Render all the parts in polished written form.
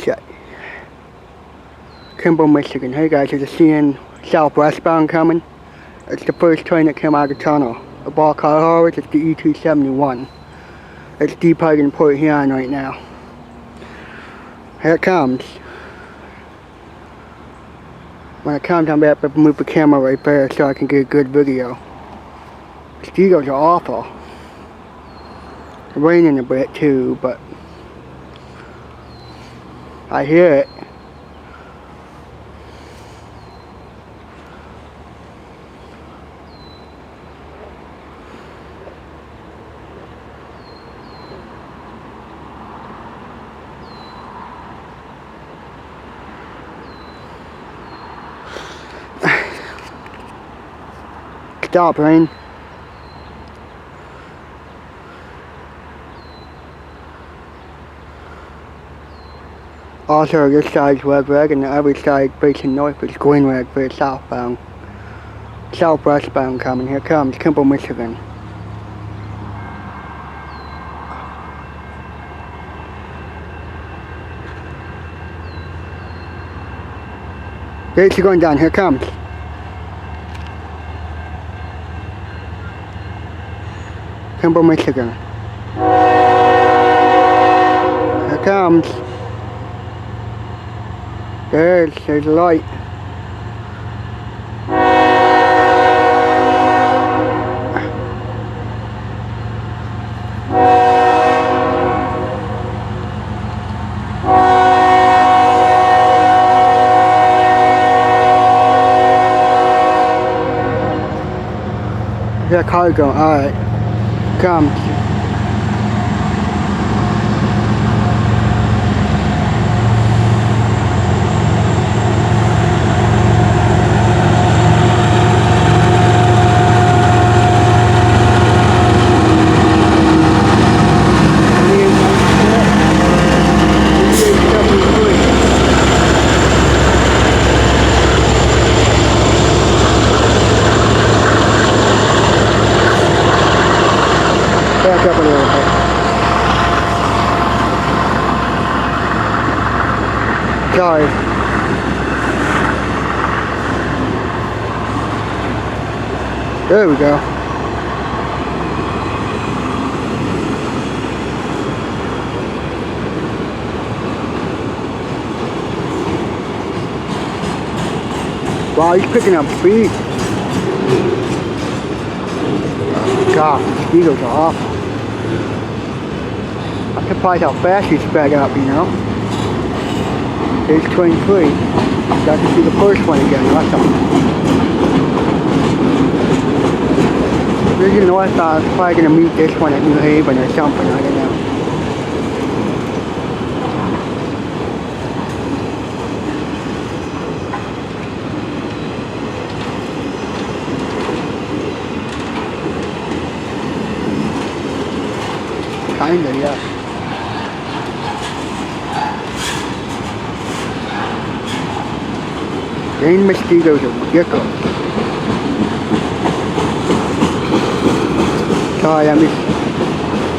shit. Kimball, Michigan. Hey guys, you're just seeing southwestbound coming. It's the first train that came out of the tunnel. The ball car horse, it's the E271. It's departing Port Huron right now. Here it comes. When it comes, I'm going to have to move the camera right there so I can get a good video. Mosquitoes are awful. It's raining a bit too, but I hear it. Stop, rain. Also, this side's red and the other side facing north is green red for the southbound. Southwestbound coming. Here comes Kimball, Michigan. Gates are going down. Here comes. Kimball, Michigan. Here comes. There's a light. That car going, alright. Come. Back up a little bit. Sorry. There we go. Wow, he's picking up speed. God, mosquitoes are awful. I'm surprised how fast he's sped up, you know. Here's 23. Got to see the first one again, awesome. Here's the northbound. I was probably going to meet this one at New Haven or something, I don't know. Kinda, yeah. Dang mosquitoes are ridiculous. Sorry,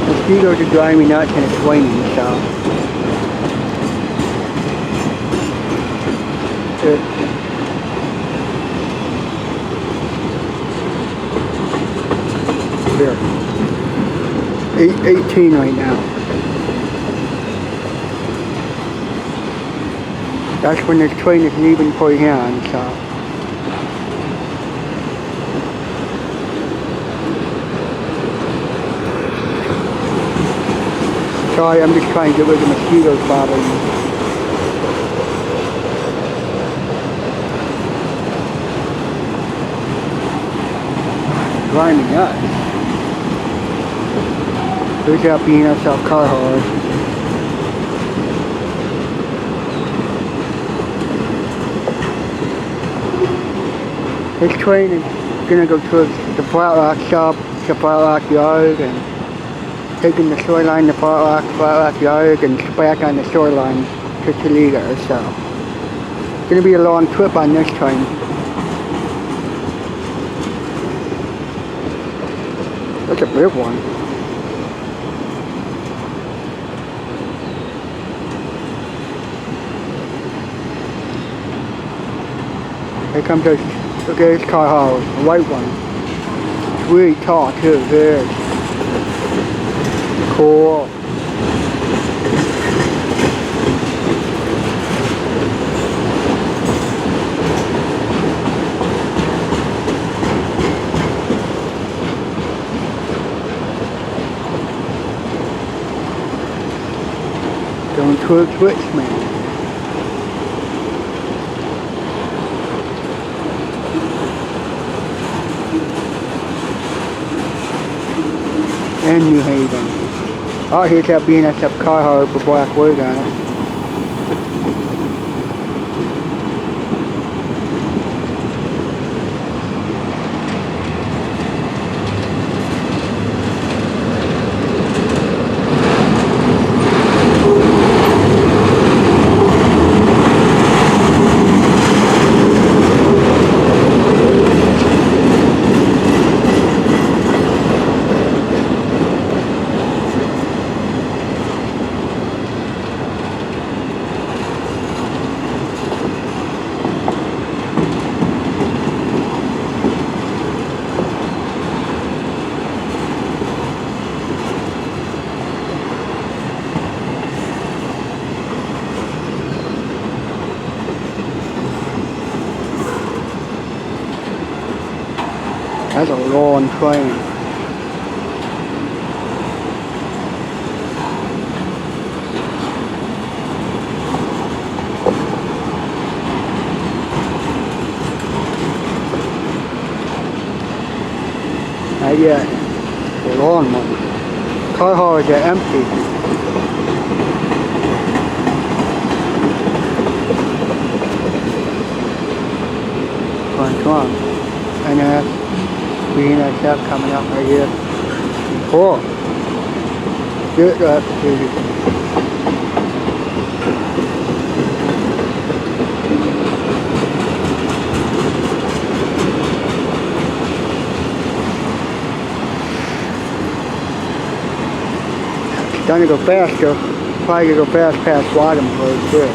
mosquitoes are driving me nuts and it's raining, so. Here. 8:18 right now. That's when this train is leaving Port Huron, so. Sorry, I'm just trying to get rid of the mosquitoes bothering me. Driving me nuts. There's that BNSF car horse. This train is going to go towards the Flat Rock shop, the Flat Rock yard, and taking the shoreline to Flat Rock yard, and back on the shoreline to Toledo. So, it's going to be a long trip on this train. That's a big one. Here comes this, look at this car hose, the white one. It's really tall too, very cool. Going towards Richmond. And New Haven. Oh, here's that BNSF car hose with black wood on it. That's a long train. Not yet. It's a long one. Car hauls are empty. Come on. And BNSF coming up right here. Cool. Good up to Gonna go faster. Probably gonna go fast past Wadham Road too.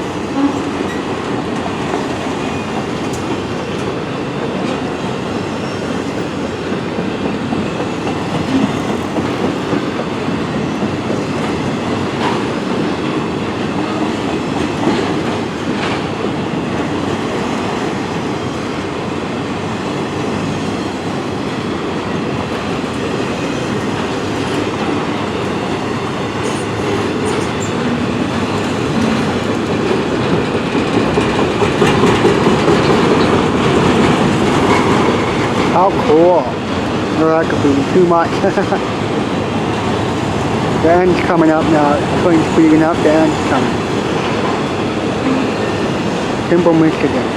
How cool. Oh, that could be too much. The end's coming up now. The train's speeding up, the end's coming. Kimball, Michigan.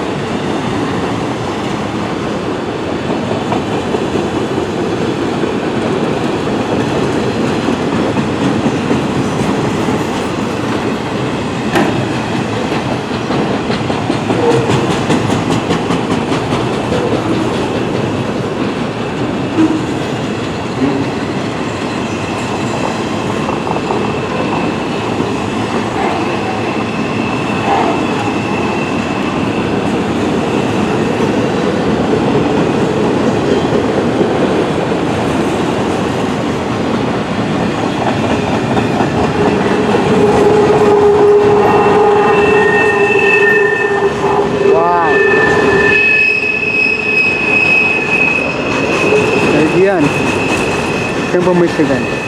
Kimball, Michigan.